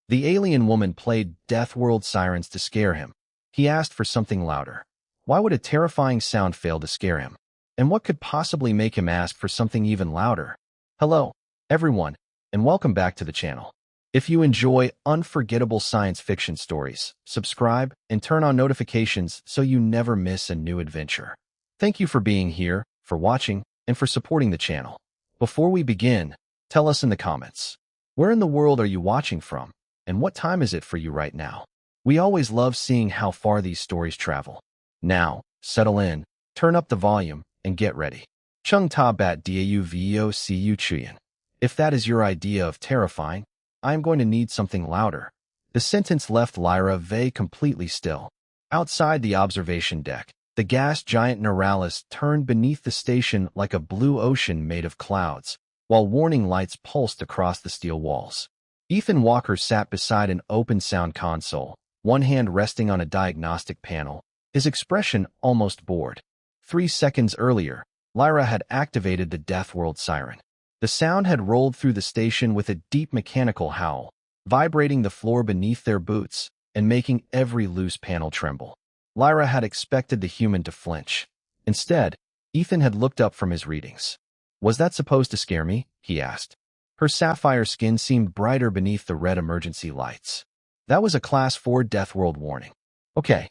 The alien woman played Deathworld Sirens to scare him. He asked for something louder. Why would a terrifying sound fail to scare him? And what could possibly make him ask for something even louder? Hello, everyone, and welcome back to the channel. If you enjoy unforgettable science fiction stories, subscribe and turn on notifications so you never miss a new adventure. Thank you for being here, for watching, and for supporting the channel. Before we begin, tell us in the comments, where in the world are you watching from, and what time is it for you right now? We always love seeing how far these stories travel. Now, settle in, turn up the volume, and get ready. Chung ta bat dau vo cu chuyen. If that is your idea of terrifying, I am going to need something louder. The sentence left Lyra Vey completely still. Outside the observation deck, the gas giant Neralis turned beneath the station like a blue ocean made of clouds, while warning lights pulsed across the steel walls. Ethan Walker sat beside an open sound console, one hand resting on a diagnostic panel, his expression almost bored. 3 seconds earlier, Lyra had activated the Deathworld siren. The sound had rolled through the station with a deep mechanical howl, vibrating the floor beneath their boots and making every loose panel tremble. Lyra had expected the human to flinch. Instead, Ethan had looked up from his readings. Was that supposed to scare me? He asked. Her sapphire skin seemed brighter beneath the red emergency lights. That was a Class 4 Deathworld warning. Okay.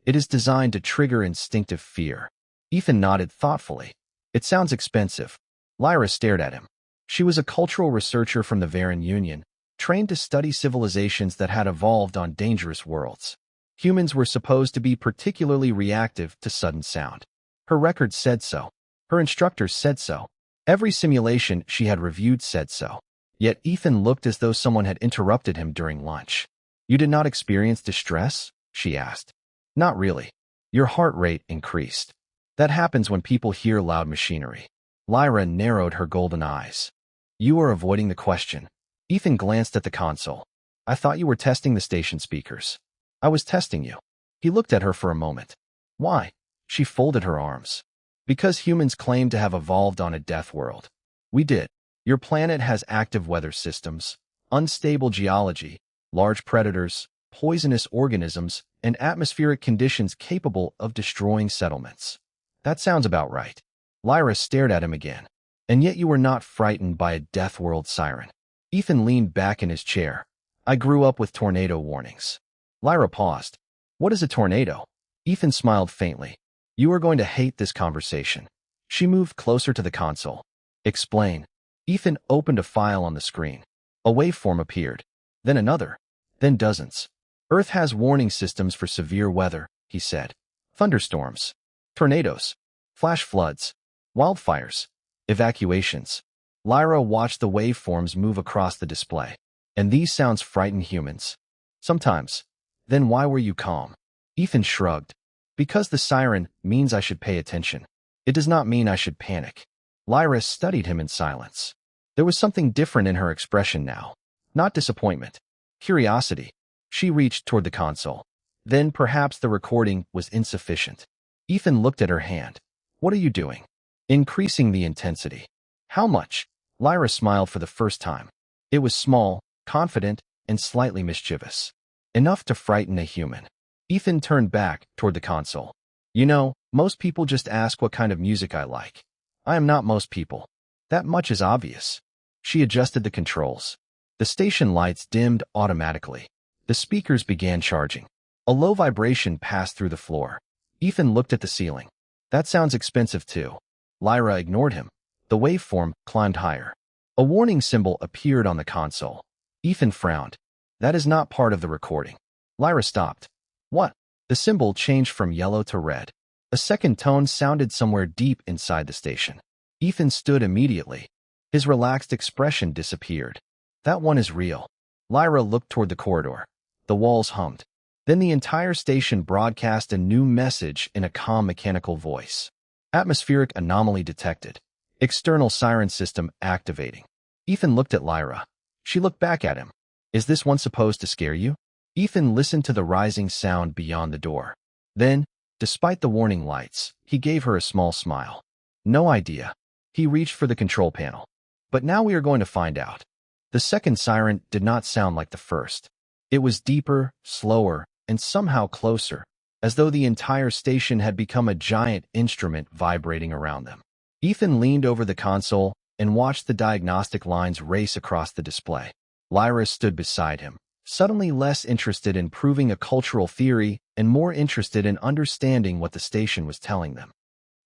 It is designed to trigger instinctive fear. Ethan nodded thoughtfully. It sounds expensive. Lyra stared at him. She was a cultural researcher from the Veyran Union, trained to study civilizations that had evolved on dangerous worlds. Humans were supposed to be particularly reactive to sudden sound. Her records said so. Her instructors said so. Every simulation she had reviewed said so. Yet Ethan looked as though someone had interrupted him during lunch. You did not experience distress? She asked. Not really. Your heart rate increased. That happens when people hear loud machinery. Lyra narrowed her golden eyes. You are avoiding the question. Ethan glanced at the console. I thought you were testing the station speakers. I was testing you. He looked at her for a moment. Why? She folded her arms. Because humans claim to have evolved on a death world. We did. Your planet has active weather systems, unstable geology, large predators, poisonous organisms, and atmospheric conditions capable of destroying settlements. That sounds about right. Lyra stared at him again. And yet you were not frightened by a Deathworld siren. Ethan leaned back in his chair. I grew up with tornado warnings. Lyra paused. What is a tornado? Ethan smiled faintly. You are going to hate this conversation. She moved closer to the console. Explain. Ethan opened a file on the screen. A waveform appeared. Then another. Then dozens. Earth has warning systems for severe weather, he said. Thunderstorms. Tornadoes. Flash floods. Wildfires. Evacuations. Lyra watched the waveforms move across the display. And these sounds frighten humans. Sometimes. Then why were you calm? Ethan shrugged. Because the siren means I should pay attention. It does not mean I should panic. Lyra studied him in silence. There was something different in her expression now. Not disappointment. Curiosity. She reached toward the console. Then perhaps the recording was insufficient. Ethan looked at her hand. What are you doing? Increasing the intensity. How much? Lyra smiled for the first time. It was small, confident, and slightly mischievous. Enough to frighten a human. Ethan turned back toward the console. You know, most people just ask what kind of music I like. I am not most people. That much is obvious. She adjusted the controls. The station lights dimmed automatically. The speakers began charging. A low vibration passed through the floor. Ethan looked at the ceiling. That sounds expensive too. Lyra ignored him. The waveform climbed higher. A warning symbol appeared on the console. Ethan frowned. That is not part of the recording. Lyra stopped. What? The symbol changed from yellow to red. A second tone sounded somewhere deep inside the station. Ethan stood immediately. His relaxed expression disappeared. That one is real. Lyra looked toward the corridor. The walls hummed. Then the entire station broadcast a new message in a calm mechanical voice. Atmospheric anomaly detected. External siren system activating. Ethan looked at Lyra. She looked back at him. Is this one supposed to scare you? Ethan listened to the rising sound beyond the door. Then, despite the warning lights, he gave her a small smile. No idea. He reached for the control panel. But now we are going to find out. The second siren did not sound like the first. It was deeper, slower, and somehow closer, as though the entire station had become a giant instrument vibrating around them. Ethan leaned over the console and watched the diagnostic lines race across the display. Lyra stood beside him, suddenly less interested in proving a cultural theory and more interested in understanding what the station was telling them.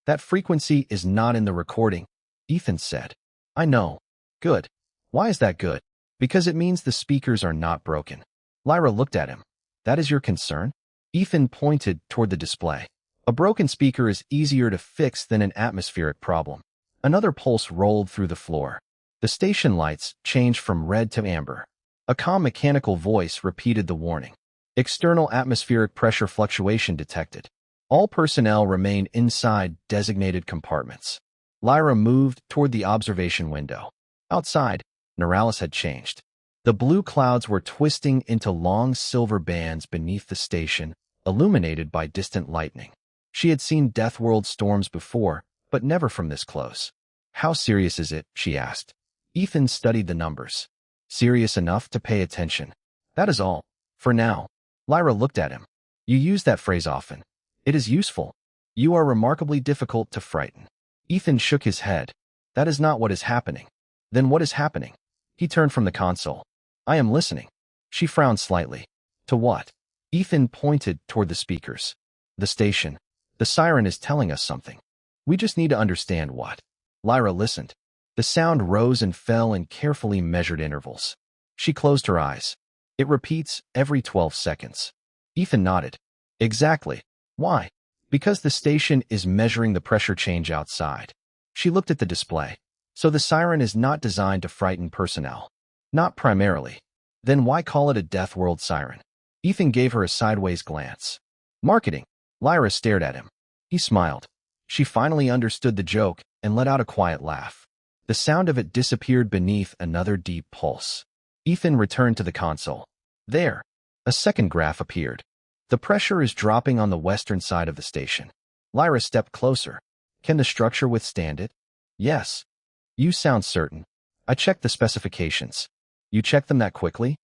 That frequency is not in the recording, Ethan said. I know. Good. Why is that good? Because it means the speakers are not broken. Lyra looked at him. That is your concern? Ethan pointed toward the display. A broken speaker is easier to fix than an atmospheric problem. Another pulse rolled through the floor. The station lights changed from red to amber. A calm mechanical voice repeated the warning. External atmospheric pressure fluctuation detected. All personnel remain inside designated compartments. Lyra moved toward the observation window. Outside, Neralis had changed. The blue clouds were twisting into long silver bands beneath the station, illuminated by distant lightning. She had seen Deathworld storms before, but never from this close. How serious is it? She asked. Ethan studied the numbers. Serious enough to pay attention. That is all. For now. Lyra looked at him. You use that phrase often. It is useful. You are remarkably difficult to frighten. Ethan shook his head. That is not what is happening. Then what is happening? He turned from the console. I am listening. She frowned slightly. To what? Ethan pointed toward the speakers. The station. The siren is telling us something. We just need to understand what. Lyra listened. The sound rose and fell in carefully measured intervals. She closed her eyes. It repeats every 12 seconds. Ethan nodded. Exactly. Why? Because the station is measuring the pressure change outside. She looked at the display. So the siren is not designed to frighten personnel. Not primarily. Then why call it a Deathworld siren? Ethan gave her a sideways glance. Marketing. Lyra stared at him. He smiled. She finally understood the joke and let out a quiet laugh. The sound of it disappeared beneath another deep pulse. Ethan returned to the console. There. A second graph appeared. The pressure is dropping on the western side of the station. Lyra stepped closer. Can the structure withstand it? Yes. You sound certain. I checked the specifications. You checked them that quickly?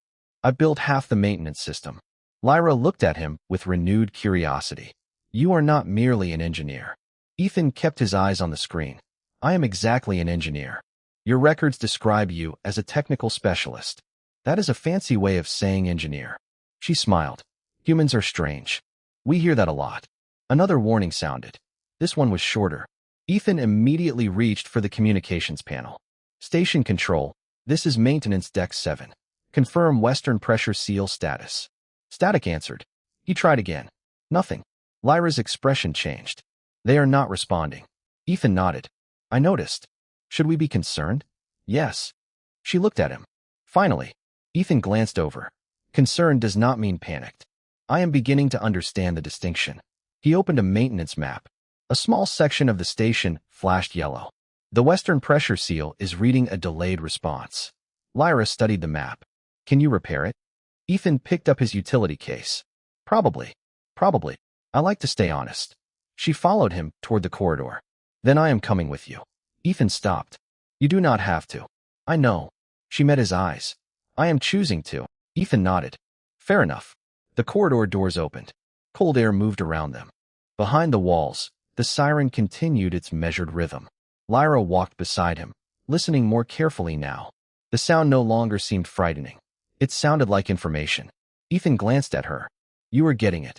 I built half the maintenance system. Lyra looked at him with renewed curiosity. You are not merely an engineer. Ethan kept his eyes on the screen. I am exactly an engineer. Your records describe you as a technical specialist. That is a fancy way of saying engineer. She smiled. Humans are strange. We hear that a lot. Another warning sounded. This one was shorter. Ethan immediately reached for the communications panel. Station control. This is maintenance deck 7. Confirm western pressure seal status. Static answered. He tried again. Nothing. Lyra's expression changed. They are not responding. Ethan nodded. I noticed. Should we be concerned? Yes. She looked at him. Finally, Ethan glanced over. Concern does not mean panicked. I am beginning to understand the distinction. He opened a maintenance map. A small section of the station flashed yellow. The western pressure seal is reading a delayed response. Lyra studied the map. Can you repair it? Ethan picked up his utility case. Probably. Probably. I like to stay honest. She followed him toward the corridor. Then I am coming with you. Ethan stopped. You do not have to. I know. She met his eyes. I am choosing to. Ethan nodded. Fair enough. The corridor doors opened. Cold air moved around them. Behind the walls, the siren continued its measured rhythm. Lyra walked beside him, listening more carefully now. The sound no longer seemed frightening. It sounded like information. Ethan glanced at her. You are getting it.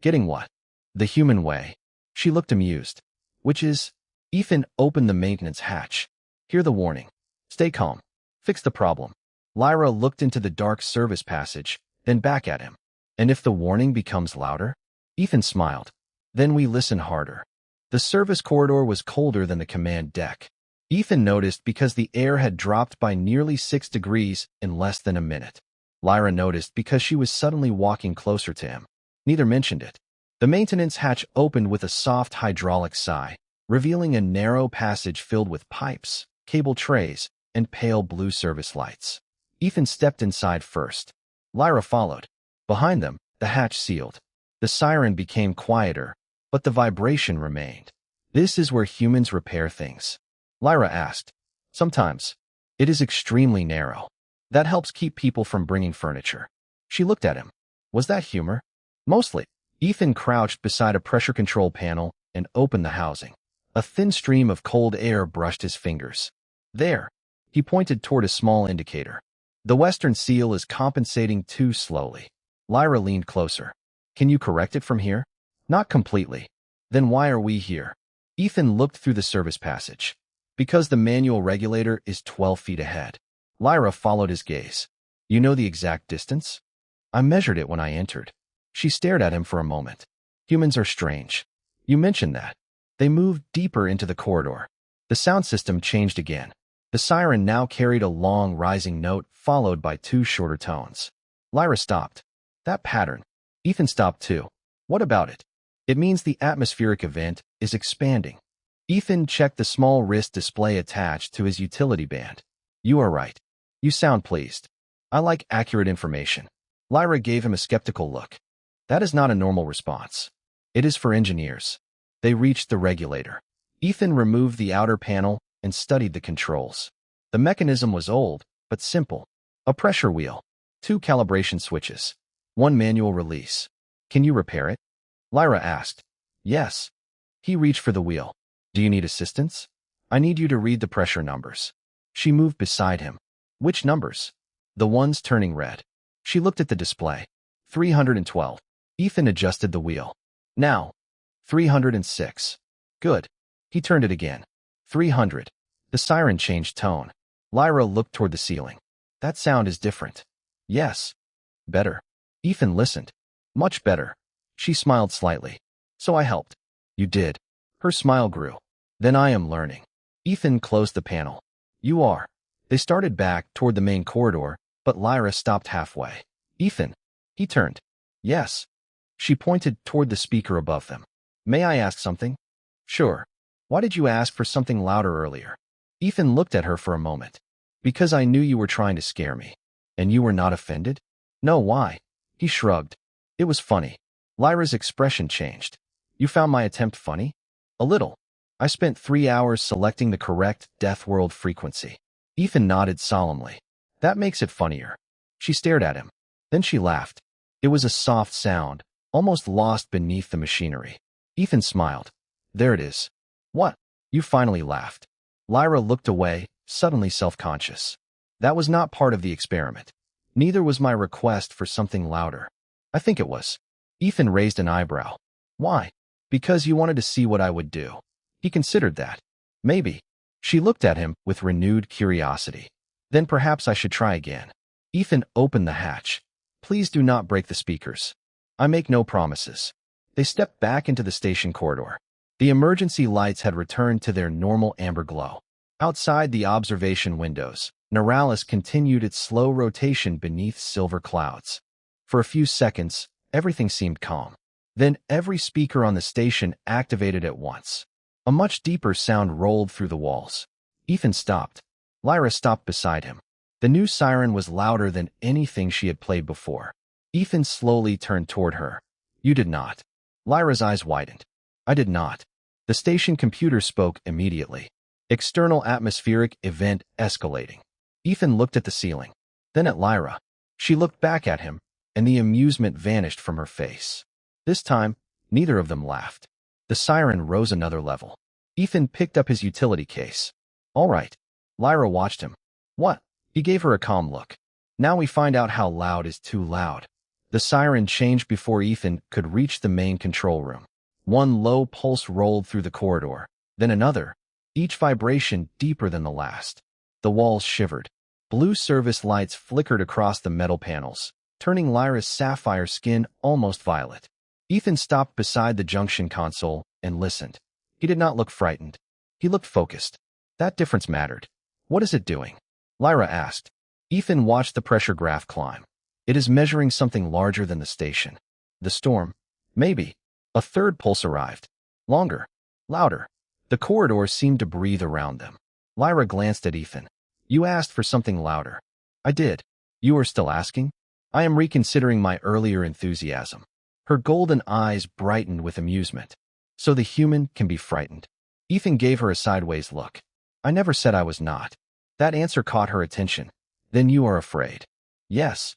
Getting what? The human way. She looked amused. Which is? Ethan opened the maintenance hatch. Hear the warning. Stay calm. Fix the problem. Lyra looked into the dark service passage, then back at him. And if the warning becomes louder? Ethan smiled. Then we listen harder. The service corridor was colder than the command deck. Ethan noticed because the air had dropped by nearly 6 degrees in less than a minute. Lyra noticed because she was suddenly walking closer to him. Neither mentioned it. The maintenance hatch opened with a soft hydraulic sigh, revealing a narrow passage filled with pipes, cable trays, and pale blue service lights. Ethan stepped inside first. Lyra followed. Behind them, the hatch sealed. The siren became quieter, but the vibration remained. This is where humans repair things. Lyra asked. Sometimes. It is extremely narrow. That helps keep people from bringing furniture. She looked at him. Was that humor? Mostly. Ethan crouched beside a pressure control panel and opened the housing. A thin stream of cold air brushed his fingers. There. He pointed toward a small indicator. The western seal is compensating too slowly. Lyra leaned closer. Can you correct it from here? Not completely. Then why are we here? Ethan looked through the service passage. Because the manual regulator is 12 feet ahead. Lyra followed his gaze. You know the exact distance? I measured it when I entered. She stared at him for a moment. Humans are strange. You mentioned that. They moved deeper into the corridor. The sound system changed again. The siren now carried a long rising note followed by two shorter tones. Lyra stopped. That pattern. Ethan stopped too. What about it? It means the atmospheric event is expanding. Ethan checked the small wrist display attached to his utility band. You are right. You sound pleased. I like accurate information. Lyra gave him a skeptical look. That is not a normal response. It is for engineers. They reached the regulator. Ethan removed the outer panel and studied the controls. The mechanism was old, but simple. A pressure wheel, 2 calibration switches, 1 manual release. Can you repair it? Lyra asked. Yes. He reached for the wheel. Do you need assistance? I need you to read the pressure numbers. She moved beside him. Which numbers? The ones turning red. She looked at the display. 312. Ethan adjusted the wheel. Now. 306. Good. He turned it again. 300. The siren changed tone. Lyra looked toward the ceiling. That sound is different. Yes. Better. Ethan listened. Much better. She smiled slightly. So I helped. You did. Her smile grew. Then I am learning. Ethan closed the panel. You are. They started back toward the main corridor, but Lyra stopped halfway. Ethan. He turned. Yes. She pointed toward the speaker above them. May I ask something? Sure. Why did you ask for something louder earlier? Ethan looked at her for a moment. Because I knew you were trying to scare me. And you were not offended? No, why? He shrugged. It was funny. Lyra's expression changed. You found my attempt funny? A little. I spent 3 hours selecting the correct Deathworld frequency. Ethan nodded solemnly. That makes it funnier. She stared at him. Then she laughed. It was a soft sound, almost lost beneath the machinery. Ethan smiled. There it is. What? You finally laughed. Lyra looked away, suddenly self-conscious. That was not part of the experiment. Neither was my request for something louder. I think it was. Ethan raised an eyebrow. Why? Because you wanted to see what I would do. He considered that. Maybe. She looked at him with renewed curiosity. Then perhaps I should try again. Ethan opened the hatch. Please do not break the speakers. I make no promises. They stepped back into the station corridor. The emergency lights had returned to their normal amber glow. Outside the observation windows, Neralis continued its slow rotation beneath silver clouds. For a few seconds, everything seemed calm. Then every speaker on the station activated at once. A much deeper sound rolled through the walls. Ethan stopped. Lyra stopped beside him. The new siren was louder than anything she had played before. Ethan slowly turned toward her. You did not. Lyra's eyes widened. I did not. The station computer spoke immediately. External atmospheric event escalating. Ethan looked at the ceiling. Then at Lyra. She looked back at him, and the amusement vanished from her face. This time, neither of them laughed. The siren rose another level. Ethan picked up his utility case. All right. Lyra watched him. What? He gave her a calm look. Now we find out how loud is too loud. The siren changed before Ethan could reach the main control room. One low pulse rolled through the corridor, then another, each vibration deeper than the last. The walls shivered. Blue service lights flickered across the metal panels, turning Lyra's sapphire skin almost violet. Ethan stopped beside the junction console and listened. He did not look frightened. He looked focused. That difference mattered. What is it doing? Lyra asked. Ethan watched the pressure graph climb. It is measuring something larger than the station. The storm? Maybe. A third pulse arrived. Longer. Louder. The corridor seemed to breathe around them. Lyra glanced at Ethan. You asked for something louder. I did. You are still asking? I am reconsidering my earlier enthusiasm. Her golden eyes brightened with amusement. So the human can be frightened. Ethan gave her a sideways look. I never said I was not. That answer caught her attention. Then you are afraid. Yes.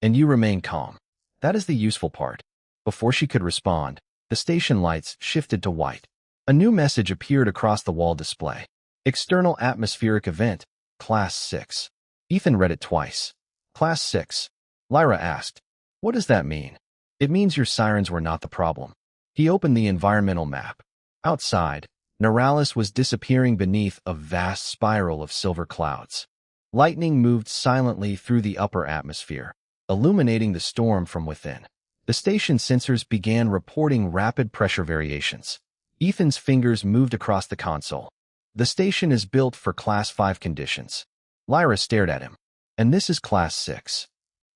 And you remain calm. That is the useful part. Before she could respond, the station lights shifted to white. A new message appeared across the wall display. External atmospheric event, Class 6. Ethan read it twice. Class 6. Lyra asked, "What does that mean?" "It means your sirens were not the problem." He opened the environmental map. Outside, Neralis was disappearing beneath a vast spiral of silver clouds. Lightning moved silently through the upper atmosphere, illuminating the storm from within. The station sensors began reporting rapid pressure variations. Ethan's fingers moved across the console. "The station is built for Class 5 conditions." Lyra stared at him. "And this is Class 6.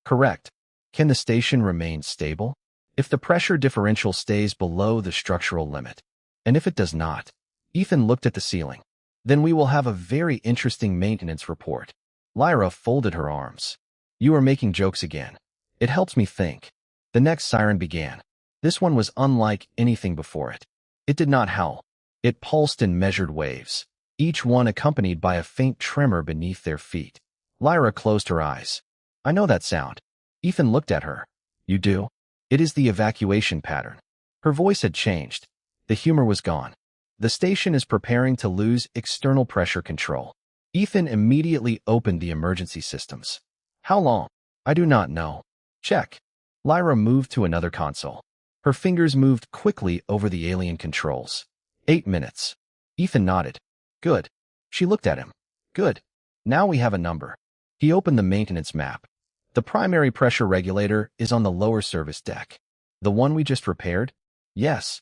Correct. Can the station remain stable? If the pressure differential stays below the structural limit. And if it does not?" Ethan looked at the ceiling. "Then we will have a very interesting maintenance report." Lyra folded her arms. "You are making jokes again. It helps me think." The next siren began. This one was unlike anything before it. It did not howl. It pulsed in measured waves, each one accompanied by a faint tremor beneath their feet. Lyra closed her eyes. "I know that sound." Ethan looked at her. "You do?" "It is the evacuation pattern." Her voice had changed. The humor was gone. "The station is preparing to lose external pressure control." Ethan immediately opened the emergency systems. "How long?" "I do not know." "Check." Lyra moved to another console. Her fingers moved quickly over the alien controls. 8 minutes. Ethan nodded. "Good." She looked at him. "Good. Now we have a number." He opened the maintenance map. "The primary pressure regulator is on the lower service deck." "The one we just repaired?" "Yes."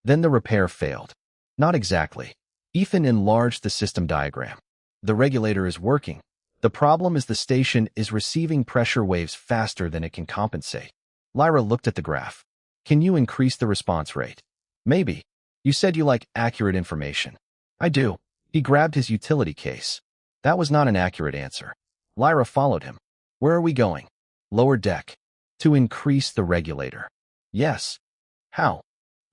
"Then the repair failed." "Not exactly." Ethan enlarged the system diagram. "The regulator is working. The problem is the station is receiving pressure waves faster than it can compensate." Lyra looked at the graph. "Can you increase the response rate?" "Maybe. You said you like accurate information." "I do." He grabbed his utility case. That was not an accurate answer. Lyra followed him. "Where are we going?" "Lower deck." "To increase the regulator." "Yes." "How?"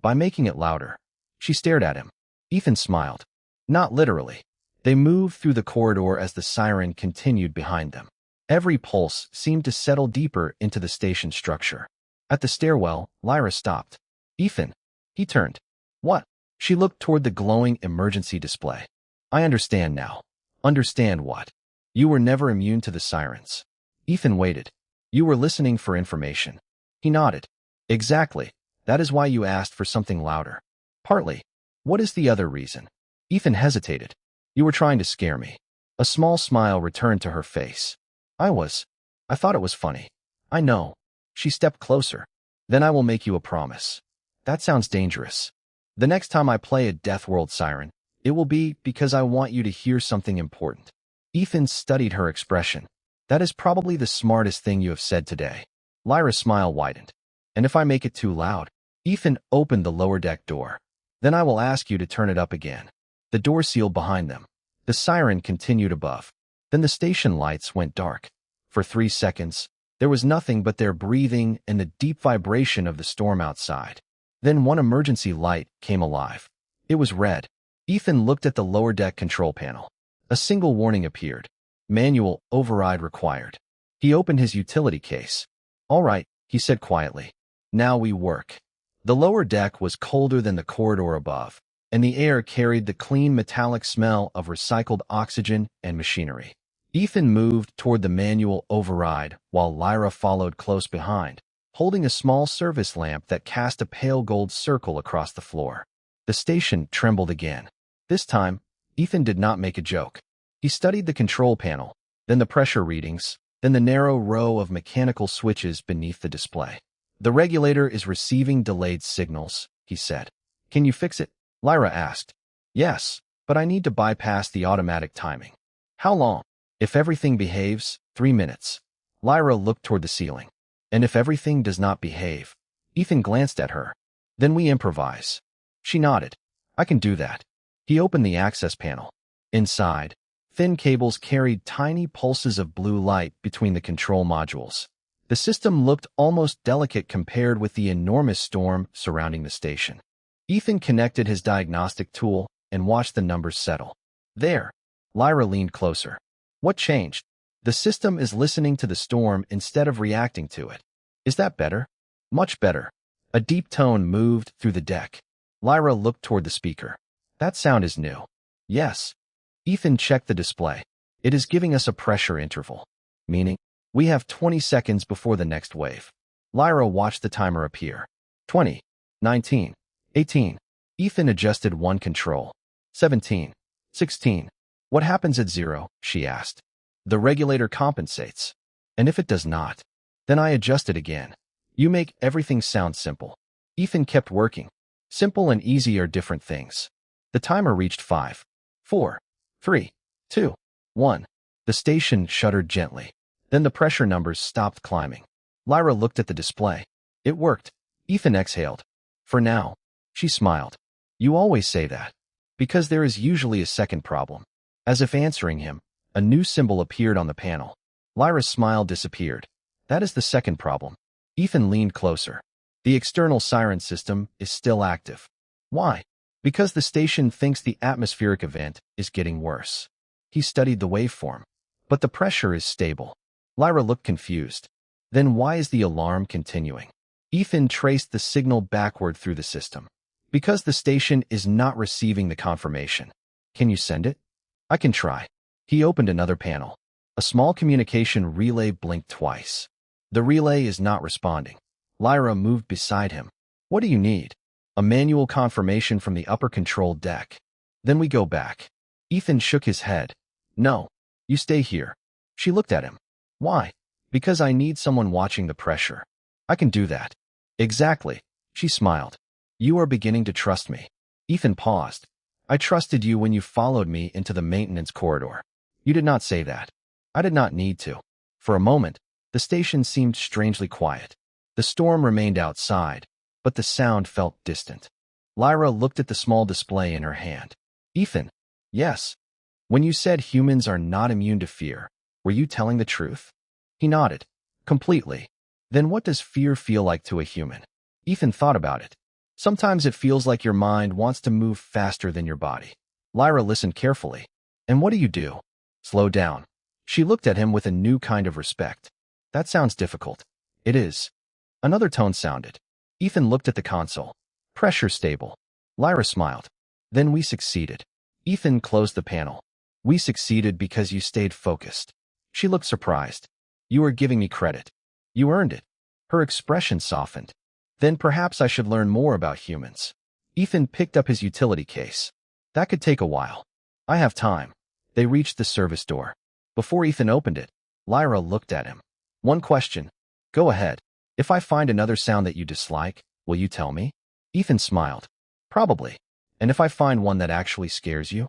"By making it louder." She stared at him. Ethan smiled. "Not literally." They moved through the corridor as the siren continued behind them. Every pulse seemed to settle deeper into the station structure. At the stairwell, Lyra stopped. "Ethan." He turned. "What?" She looked toward the glowing emergency display. "I understand now." "Understand what?" "You were never immune to the sirens." Ethan waited. "You were listening for information." He nodded. "Exactly. That is why you asked for something louder." "Partly. What is the other reason?" Ethan hesitated. "You were trying to scare me." A small smile returned to her face. I thought it was funny." "I know." She stepped closer. "Then I will make you a promise." "That sounds dangerous." "The next time I play a Deathworld siren, it will be because I want you to hear something important." Ethan studied her expression. "That is probably the smartest thing you have said today." Lyra's smile widened. "And if I make it too loud?" Ethan opened the lower deck door. "Then I will ask you to turn it up again." The door sealed behind them. The siren continued above. Then the station lights went dark. For 3 seconds, there was nothing but their breathing and the deep vibration of the storm outside. Then one emergency light came alive. It was red. Ethan looked at the lower deck control panel. A single warning appeared. "Manual override required." He opened his utility case. "All right," he said quietly. "Now we work." The lower deck was colder than the corridor above, and the air carried the clean metallic smell of recycled oxygen and machinery. Ethan moved toward the manual override while Lyra followed close behind, holding a small service lamp that cast a pale gold circle across the floor. The station trembled again. This time, Ethan did not make a joke. He studied the control panel, then the pressure readings, then the narrow row of mechanical switches beneath the display. "The regulator is receiving delayed signals," he said. "Can you fix it?" Lyra asked. "Yes, but I need to bypass the automatic timing." "How long?" "If everything behaves, 3 minutes." Lyra looked toward the ceiling. "And if everything does not behave?" Ethan glanced at her. "Then we improvise." She nodded. "I can do that." He opened the access panel. Inside, thin cables carried tiny pulses of blue light between the control modules. The system looked almost delicate compared with the enormous storm surrounding the station. Ethan connected his diagnostic tool and watched the numbers settle. "There." Lyra leaned closer. "What changed?" The system is listening to the storm instead of reacting to it. Is that better? Much better. A deep tone moved through the deck. Lyra looked toward the speaker. That sound is new. Yes. Ethan checked the display. It is giving us a pressure interval. Meaning, we have 20 seconds before the next wave. Lyra watched the timer appear. 20, 19, 18. Ethan adjusted one control. 17, 16. What happens at 0? She asked. The regulator compensates. And if it does not, then I adjust it again. You make everything sound simple. Ethan kept working. Simple and easy are different things. The timer reached 5, 4, 3, 2, 1. The station shuddered gently. Then the pressure numbers stopped climbing. Lyra looked at the display. It worked. Ethan exhaled. For now. She smiled. You always say that. Because there is usually a second problem. As if answering him, a new symbol appeared on the panel. Lyra's smile disappeared. That is the second problem. Ethan leaned closer. The external siren system is still active. Why? Because the station thinks the atmospheric event is getting worse. He studied the waveform. But the pressure is stable. Lyra looked confused. Then why is the alarm continuing? Ethan traced the signal backward through the system. Because the station is not receiving the confirmation. Can you send it? I can try. He opened another panel. A small communication relay blinked twice. The relay is not responding. Lyra moved beside him. What do you need? A manual confirmation from the upper control deck. Then we go back. Ethan shook his head. No. You stay here. She looked at him. Why? Because I need someone watching the pressure. I can do that. Exactly. She smiled. You are beginning to trust me. Ethan paused. I trusted you when you followed me into the maintenance corridor. You did not say that. I did not need to. For a moment, the station seemed strangely quiet. The storm remained outside, but the sound felt distant. Lyra looked at the small display in her hand. Ethan. Yes. When you said humans are not immune to fear, were you telling the truth? He nodded. Completely. Then what does fear feel like to a human? Ethan thought about it. Sometimes it feels like your mind wants to move faster than your body. Lyra listened carefully. And what do you do? Slow down. She looked at him with a new kind of respect. That sounds difficult. It is. Another tone sounded. Ethan looked at the console. Pressure stable. Lyra smiled. Then we succeeded. Ethan closed the panel. We succeeded because you stayed focused. She looked surprised. You are giving me credit. You earned it. Her expression softened. Then perhaps I should learn more about humans. Ethan picked up his utility case. That could take a while. I have time. They reached the service door. Before Ethan opened it, Lyra looked at him. One question. Go ahead. If I find another sound that you dislike, will you tell me? Ethan smiled. Probably. And if I find one that actually scares you?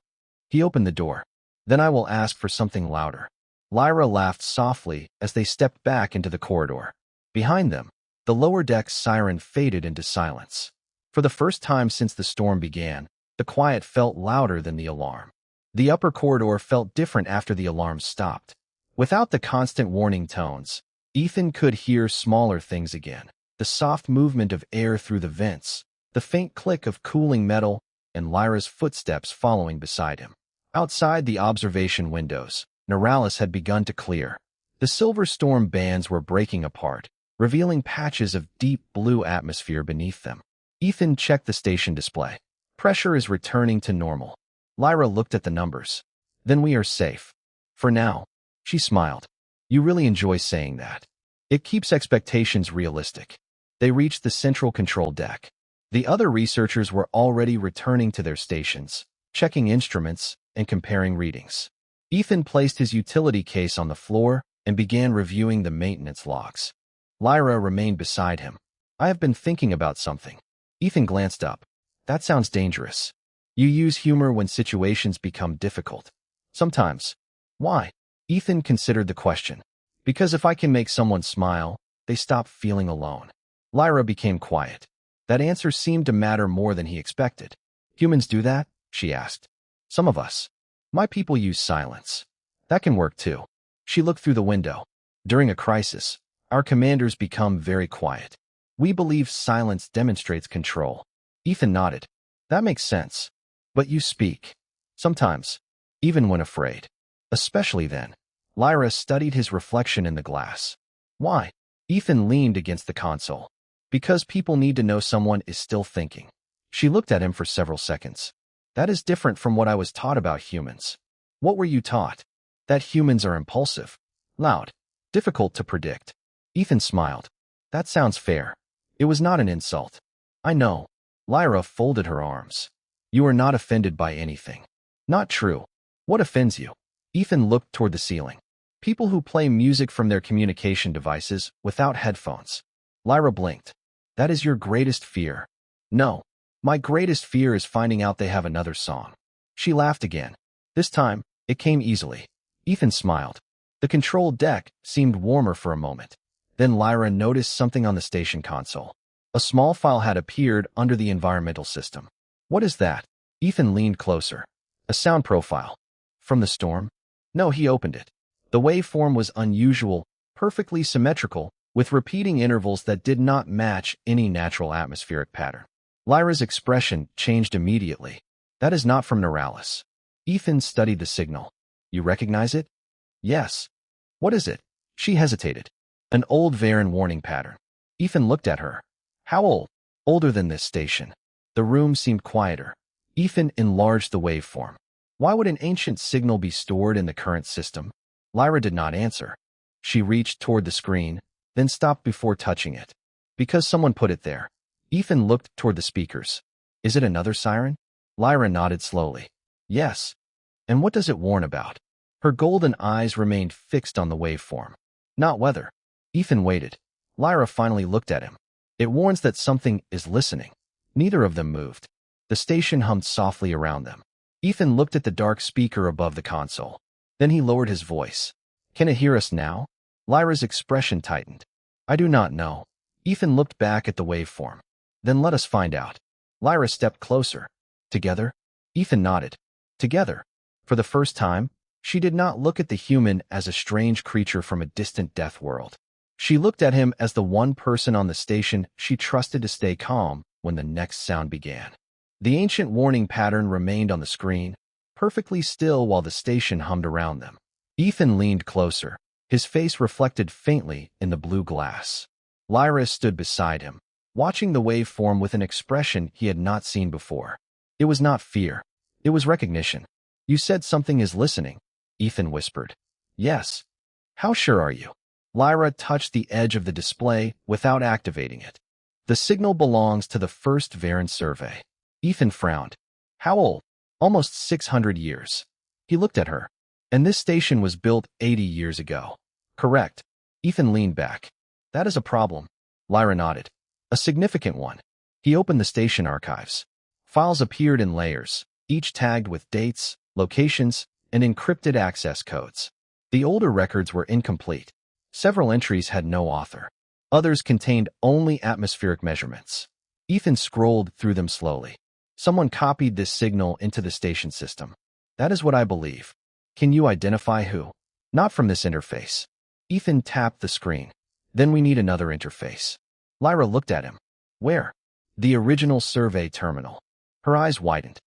He opened the door. Then I will ask for something louder. Lyra laughed softly as they stepped back into the corridor. Behind them, the lower deck's siren faded into silence. For the first time since the storm began, the quiet felt louder than the alarm. The upper corridor felt different after the alarm stopped. Without the constant warning tones, Ethan could hear smaller things again. The soft movement of air through the vents, the faint click of cooling metal, and Lyra's footsteps following beside him. Outside the observation windows, Neralis had begun to clear. The silver storm bands were breaking apart, revealing patches of deep blue atmosphere beneath them. Ethan checked the station display. Pressure is returning to normal. Lyra looked at the numbers. Then we are safe. For now. She smiled. You really enjoy saying that. It keeps expectations realistic. They reached the central control deck. The other researchers were already returning to their stations, checking instruments and comparing readings. Ethan placed his utility case on the floor and began reviewing the maintenance logs. Lyra remained beside him. I have been thinking about something. Ethan glanced up. That sounds dangerous. You use humor when situations become difficult. Sometimes. Why? Ethan considered the question. Because if I can make someone smile, they stop feeling alone. Lyra became quiet. That answer seemed to matter more than he expected. Humans do that? She asked. Some of us. My people use silence. That can work too. She looked through the window. During a crisis, our commanders become very quiet. We believe silence demonstrates control. Ethan nodded. That makes sense. But you speak. Sometimes. Even when afraid. Especially then. Lyra studied his reflection in the glass. Why? Ethan leaned against the console. Because people need to know someone is still thinking. She looked at him for several seconds. That is different from what I was taught about humans. What were you taught? That humans are impulsive, loud, difficult to predict. Ethan smiled. That sounds fair. It was not an insult. I know. Lyra folded her arms. You are not offended by anything. Not true. What offends you? Ethan looked toward the ceiling. People who play music from their communication devices without headphones. Lyra blinked. That is your greatest fear. No. My greatest fear is finding out they have another song. She laughed again. This time, it came easily. Ethan smiled. The control deck seemed warmer for a moment. Then Lyra noticed something on the station console. A small file had appeared under the environmental system. What is that? Ethan leaned closer. A sound profile. From the storm? No, he opened it. The waveform was unusual, perfectly symmetrical, with repeating intervals that did not match any natural atmospheric pattern. Lyra's expression changed immediately. That is not from Neralis. Ethan studied the signal. You recognize it? Yes. What is it? She hesitated. An old Veyran warning pattern. Ethan looked at her. How old? Older than this station. The room seemed quieter. Ethan enlarged the waveform. Why would an ancient signal be stored in the current system? Lyra did not answer. She reached toward the screen, then stopped before touching it. Because someone put it there. Ethan looked toward the speakers. Is it another siren? Lyra nodded slowly. Yes. And what does it warn about? Her golden eyes remained fixed on the waveform. Not weather. Ethan waited. Lyra finally looked at him. It warns that something is listening. Neither of them moved. The station hummed softly around them. Ethan looked at the dark speaker above the console. Then he lowered his voice. Can it hear us now? Lyra's expression tightened. I do not know. Ethan looked back at the waveform. Then let us find out. Lyra stepped closer. Together? Ethan nodded. Together. For the first time, she did not look at the human as a strange creature from a distant death world. She looked at him as the one person on the station she trusted to stay calm when the next sound began. The ancient warning pattern remained on the screen, perfectly still while the station hummed around them. Ethan leaned closer. His face reflected faintly in the blue glass. Lyra stood beside him, watching the waveform with an expression he had not seen before. It was not fear. It was recognition. You said something is listening, Ethan whispered. Yes. How sure are you? Lyra touched the edge of the display without activating it. The signal belongs to the first Veyran survey. Ethan frowned. How old? Almost 600 years. He looked at her. And this station was built 80 years ago. Correct. Ethan leaned back. That is a problem. Lyra nodded. A significant one. He opened the station archives. Files appeared in layers, each tagged with dates, locations, and encrypted access codes. The older records were incomplete. Several entries had no author. Others contained only atmospheric measurements. Ethan scrolled through them slowly. Someone copied this signal into the station system. That is what I believe. Can you identify who? Not from this interface. Ethan tapped the screen. Then we need another interface. Lyra looked at him. Where? The original survey terminal. Her eyes widened.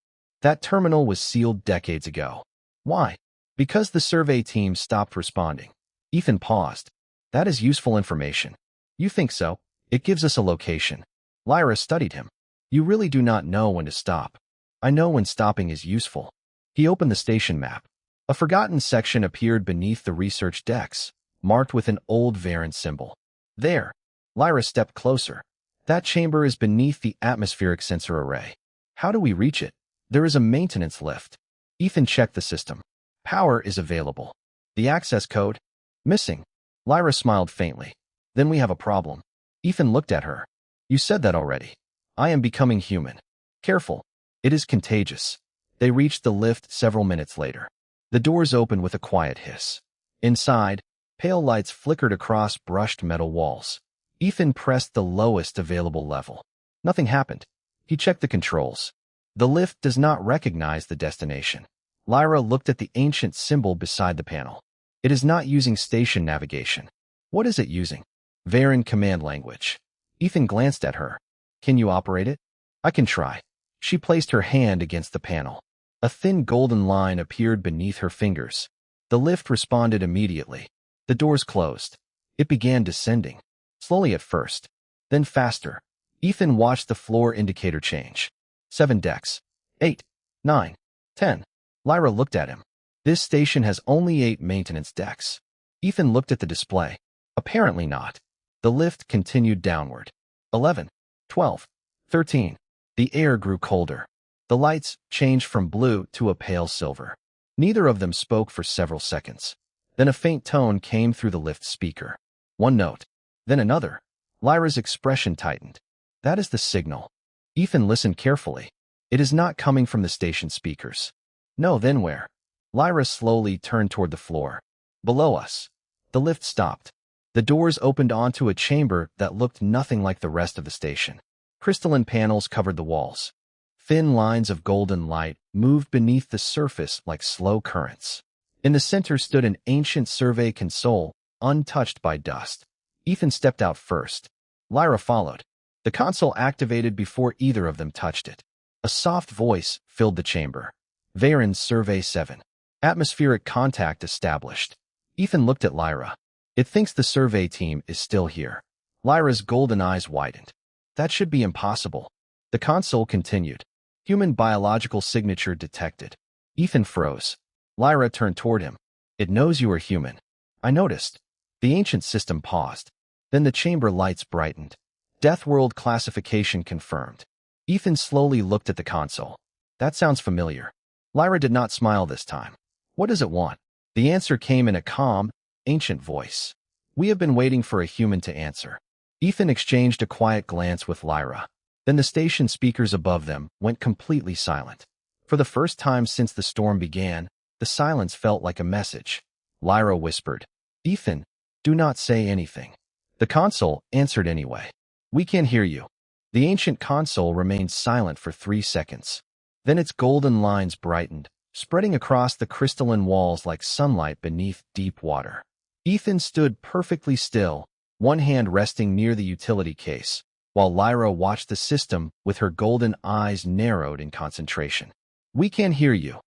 That terminal was sealed decades ago. Why? Because the survey team stopped responding. Ethan paused. That is useful information. You think so? It gives us a location. Lyra studied him. You really do not know when to stop. I know when stopping is useful. He opened the station map. A forgotten section appeared beneath the research decks, marked with an old Veyran symbol. There. Lyra stepped closer. That chamber is beneath the atmospheric sensor array. How do we reach it? There is a maintenance lift. Ethan checked the system. Power is available. The access code? Missing. Lyra smiled faintly. Then we have a problem. Ethan looked at her. You said that already. I am becoming human. Careful. It is contagious. They reached the lift several minutes later. The doors opened with a quiet hiss. Inside, pale lights flickered across brushed metal walls. Ethan pressed the lowest available level. Nothing happened. He checked the controls. The lift does not recognize the destination. Lyra looked at the ancient symbol beside the panel. It is not using station navigation. What is it using? Veyran command language. Ethan glanced at her. Can you operate it? I can try. She placed her hand against the panel. A thin golden line appeared beneath her fingers. The lift responded immediately. The doors closed. It began descending, slowly at first, then faster. Ethan watched the floor indicator change. 7 decks. 8, 9, 10. Lyra looked at him. This station has only 8 maintenance decks. Ethan looked at the display. Apparently not. The lift continued downward. 11, 12, 13. The air grew colder. The lights changed from blue to a pale silver. Neither of them spoke for several seconds. Then a faint tone came through the lift speaker. One note. Then another. Lyra's expression tightened. That is the signal. Ethan listened carefully. It is not coming from the station speakers. No, then where? Lyra slowly turned toward the floor. Below us. The lift stopped. The doors opened onto a chamber that looked nothing like the rest of the station. Crystalline panels covered the walls. Thin lines of golden light moved beneath the surface like slow currents. In the center stood an ancient survey console, untouched by dust. Ethan stepped out first. Lyra followed. The console activated before either of them touched it. A soft voice filled the chamber. Veyran Survey 7. Atmospheric contact established. Ethan looked at Lyra. It thinks the survey team is still here. Lyra's golden eyes widened. That should be impossible. The console continued. Human biological signature detected. Ethan froze. Lyra turned toward him. It knows you are human. I noticed. The ancient system paused. Then the chamber lights brightened. Deathworld classification confirmed. Ethan slowly looked at the console. That sounds familiar. Lyra did not smile this time. What does it want? The answer came in a calm, ancient voice. We have been waiting for a human to answer. Ethan exchanged a quiet glance with Lyra. Then the station speakers above them went completely silent. For the first time since the storm began, the silence felt like a message. Lyra whispered, Ethan, do not say anything. The console answered anyway. We can't hear you. The ancient console remained silent for 3 seconds. Then its golden lines brightened, spreading across the crystalline walls like sunlight beneath deep water. Ethan stood perfectly still, one hand resting near the utility case, while Lyra watched the system with her golden eyes narrowed in concentration. We can't hear you,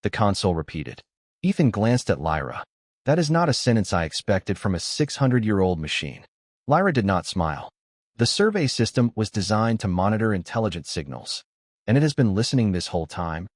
the console repeated. Ethan glanced at Lyra. That is not a sentence I expected from a 600-year-old machine. Lyra did not smile. The survey system was designed to monitor intelligent signals, and it has been listening this whole time.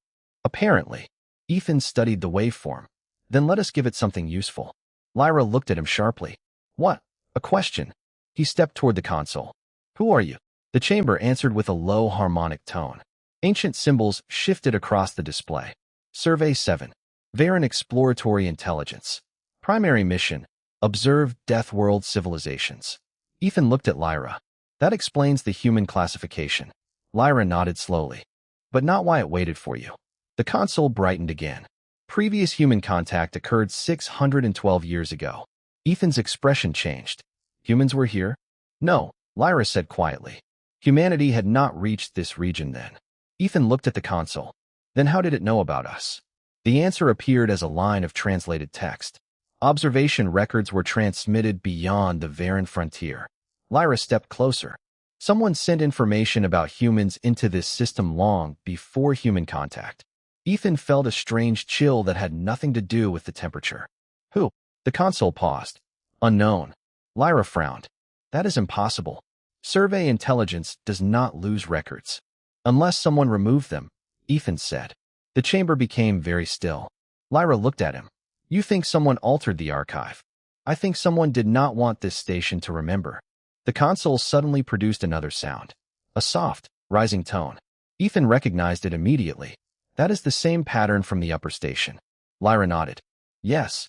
Apparently. Ethan studied the waveform. Then let us give it something useful. Lyra looked at him sharply. What? A question. He stepped toward the console. Who are you? The chamber answered with a low harmonic tone. Ancient symbols shifted across the display. Survey 7. Veyran Exploratory Intelligence. Primary mission. Observe Deathworld civilizations. Ethan looked at Lyra. That explains the human classification. Lyra nodded slowly. But not why it waited for you. The console brightened again. Previous human contact occurred 612 years ago. Ethan's expression changed. Humans were here? No, Lyra said quietly. Humanity had not reached this region then. Ethan looked at the console. Then how did it know about us? The answer appeared as a line of translated text. Observation records were transmitted beyond the Veyran frontier. Lyra stepped closer. Someone sent information about humans into this system long before human contact. Ethan felt a strange chill that had nothing to do with the temperature. Who? The console paused. Unknown. Lyra frowned. That is impossible. Survey intelligence does not lose records. Unless someone removed them, Ethan said. The chamber became very still. Lyra looked at him. You think someone altered the archive. I think someone did not want this station to remember. The console suddenly produced another sound. A soft, rising tone. Ethan recognized it immediately. That is the same pattern from the upper station. Lyra nodded. Yes.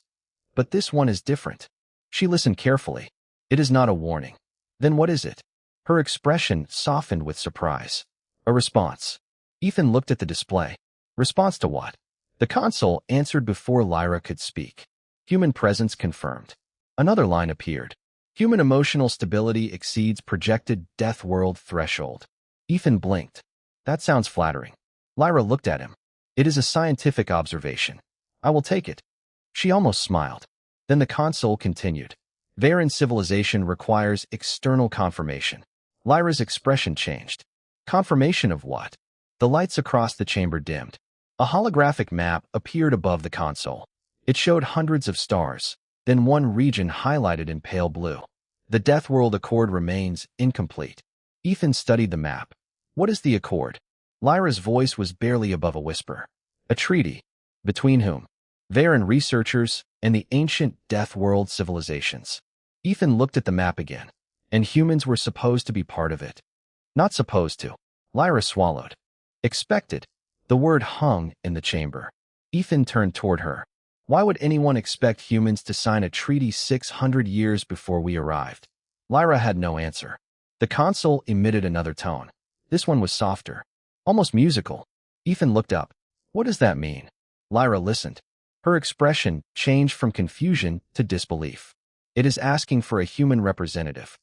But this one is different. She listened carefully. It is not a warning. Then what is it? Her expression softened with surprise. A response. Ethan looked at the display. Response to what? The console answered before Lyra could speak. Human presence confirmed. Another line appeared. Human emotional stability exceeds projected Deathworld threshold. Ethan blinked. That sounds flattering. Lyra looked at him. It is a scientific observation. I will take it. She almost smiled. Then the console continued. Veyran civilization requires external confirmation. Lyra's expression changed. Confirmation of what? The lights across the chamber dimmed. A holographic map appeared above the console. It showed hundreds of stars, then one region highlighted in pale blue. The Deathworld Accord remains incomplete. Ethan studied the map. What is the Accord? Lyra's voice was barely above a whisper. A treaty. Between whom? Veyran researchers and the ancient Deathworld civilizations. Ethan looked at the map again. And humans were supposed to be part of it. Not supposed to. Lyra swallowed. Expected. The word hung in the chamber. Ethan turned toward her. Why would anyone expect humans to sign a treaty 600 years before we arrived? Lyra had no answer. The console emitted another tone. This one was softer. Almost musical. Ethan looked up. What does that mean? Lyra listened. Her expression changed from confusion to disbelief. It is asking for a human representative.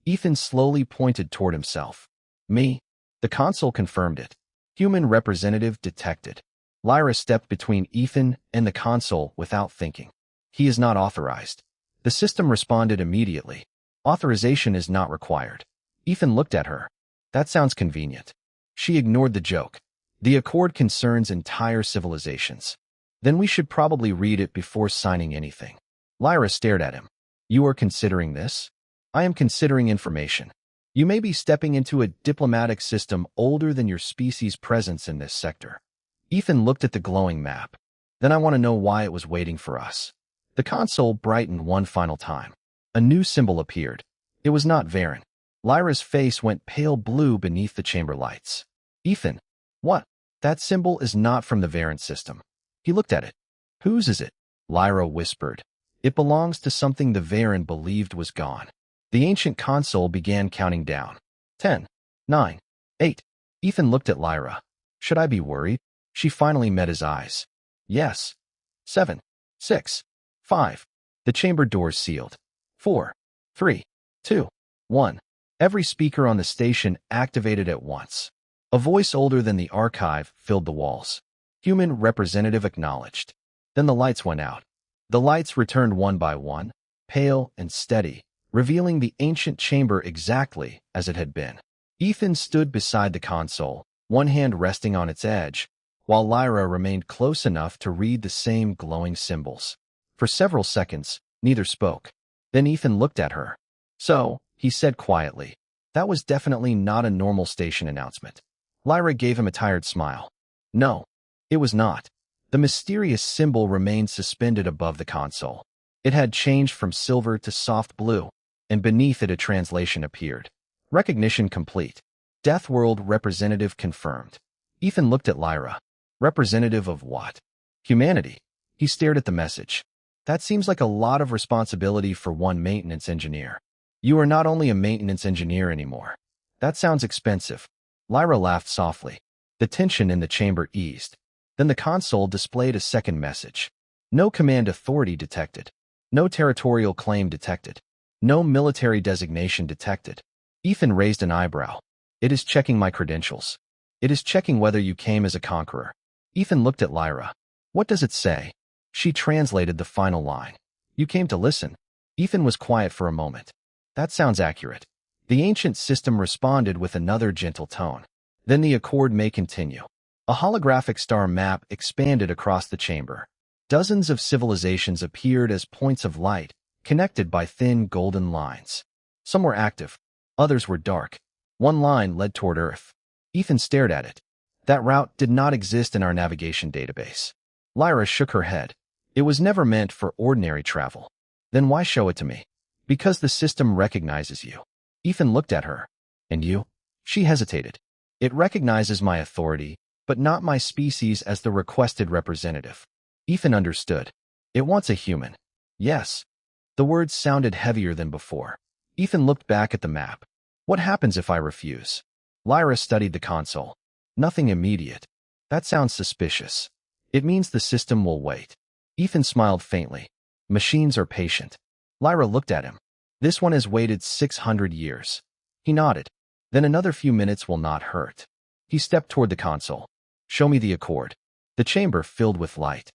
Ethan slowly pointed toward himself. Me? The console confirmed it. Human representative detected. Lyra stepped between Ethan and the console without thinking. He is not authorized. The system responded immediately. Authorization is not required. Ethan looked at her. That sounds convenient. She ignored the joke. The Accord concerns entire civilizations. Then we should probably read it before signing anything. Lyra stared at him. You are considering this? I am considering information. You may be stepping into a diplomatic system older than your species' presence in this sector. Ethan looked at the glowing map. Then I want to know why it was waiting for us. The console brightened one final time. A new symbol appeared. It was not Veyran. Lyra's face went pale blue beneath the chamber lights. Ethan, what? That symbol is not from the Veyran system. He looked at it. Whose is it? Lyra whispered. It belongs to something the Veyran believed was gone. The ancient console began counting down. 10, 9, 8. Ethan looked at Lyra. Should I be worried? She finally met his eyes. Yes. 7, 6, 5. The chamber doors sealed. 4, 3, 2, 1. Every speaker on the station activated at once. A voice older than the archive filled the walls. Human representative acknowledged. Then the lights went out. The lights returned one by one, pale and steady, revealing the ancient chamber exactly as it had been. Ethan stood beside the console, one hand resting on its edge, while Lyra remained close enough to read the same glowing symbols. For several seconds, neither spoke. Then Ethan looked at her. So, he said quietly, that was definitely not a normal station announcement. Lyra gave him a tired smile. No, it was not. The mysterious symbol remained suspended above the console. It had changed from silver to soft blue, and beneath it a translation appeared. Recognition complete. Deathworld representative confirmed. Ethan looked at Lyra. Representative of what? Humanity. He stared at the message. That seems like a lot of responsibility for one maintenance engineer. You are not only a maintenance engineer anymore. That sounds expensive. Lyra laughed softly. The tension in the chamber eased. Then the console displayed a second message. No command authority detected. No territorial claim detected. No military designation detected. Ethan raised an eyebrow. It is checking my credentials. It is checking whether you came as a conqueror. Ethan looked at Lyra. What does it say? She translated the final line. You came to listen. Ethan was quiet for a moment. That sounds accurate. The ancient system responded with another gentle tone. Then the Accord may continue. A holographic star map expanded across the chamber. Dozens of civilizations appeared as points of light, connected by thin golden lines. Some were active. Others were dark. One line led toward Earth. Ethan stared at it. That route did not exist in our navigation database. Lyra shook her head. It was never meant for ordinary travel. Then why show it to me? Because the system recognizes you. Ethan looked at her. And you? She hesitated. It recognizes my authority, but not my species as the requested representative. Ethan understood. It wants a human. Yes. The words sounded heavier than before. Ethan looked back at the map. What happens if I refuse? Lyra studied the console. Nothing immediate. That sounds suspicious. It means the system will wait. Ethan smiled faintly. Machines are patient. Lyra looked at him. This one has waited 600 years. He nodded. Then another few minutes will not hurt. He stepped toward the console. Show me the Accord. The chamber filled with light.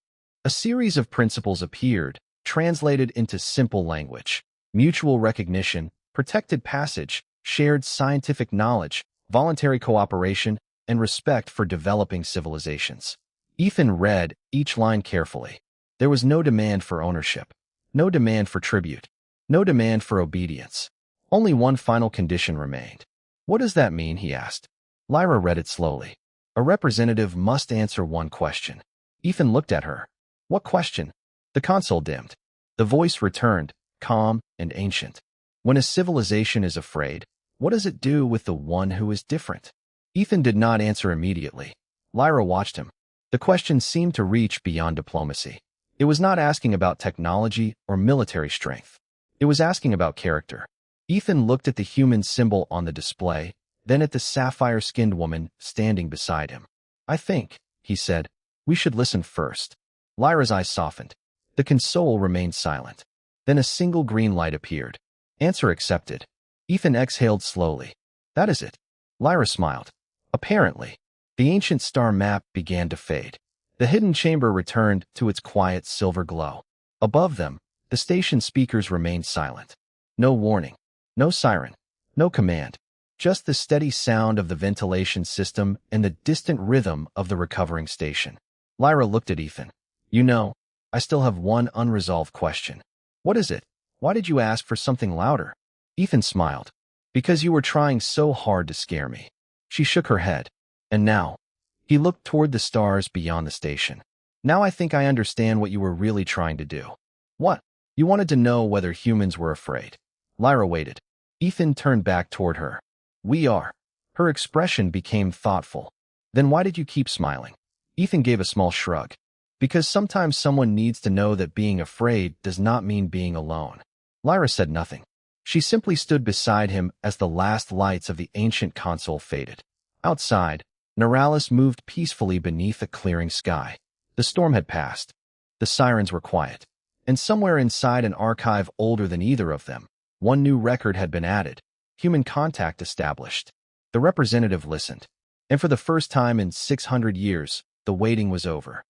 A series of principles appeared, translated into simple language. Mutual recognition, protected passage, shared scientific knowledge, voluntary cooperation, and respect for developing civilizations. Ethan read each line carefully. There was no demand for ownership, no demand for tribute, no demand for obedience. Only one final condition remained. What does that mean? He asked. Lyra read it slowly. A representative must answer one question. Ethan looked at her. What question? The console dimmed. The voice returned, calm and ancient. When a civilization is afraid, what does it do with the one who is different? Ethan did not answer immediately. Lyra watched him. The question seemed to reach beyond diplomacy. It was not asking about technology or military strength. It was asking about character. Ethan looked at the human symbol on the display, then at the sapphire-skinned woman standing beside him. I think, he said, we should listen first. Lyra's eyes softened. The console remained silent. Then a single green light appeared. Answer accepted. Ethan exhaled slowly. That is it. Lyra smiled. Apparently. The ancient star map began to fade. The hidden chamber returned to its quiet silver glow. Above them, the station speakers remained silent. No warning. No siren. No command. Just the steady sound of the ventilation system and the distant rhythm of the recovering station. Lyra looked at Ethan. You know, I still have one unresolved question. What is it? Why did you ask for something louder? Ethan smiled. Because you were trying so hard to scare me. She shook her head. And now? He looked toward the stars beyond the station. Now I think I understand what you were really trying to do. What? You wanted to know whether humans were afraid. Lyra waited. Ethan turned back toward her. We are. Her expression became thoughtful. Then why did you keep smiling? Ethan gave a small shrug. Because sometimes someone needs to know that being afraid does not mean being alone. Lyra said nothing. She simply stood beside him as the last lights of the ancient console faded. Outside, Neralis moved peacefully beneath a clearing sky. The storm had passed. The sirens were quiet. And somewhere inside an archive older than either of them, one new record had been added. Human contact established. The representative listened. And for the first time in 600 years, the waiting was over.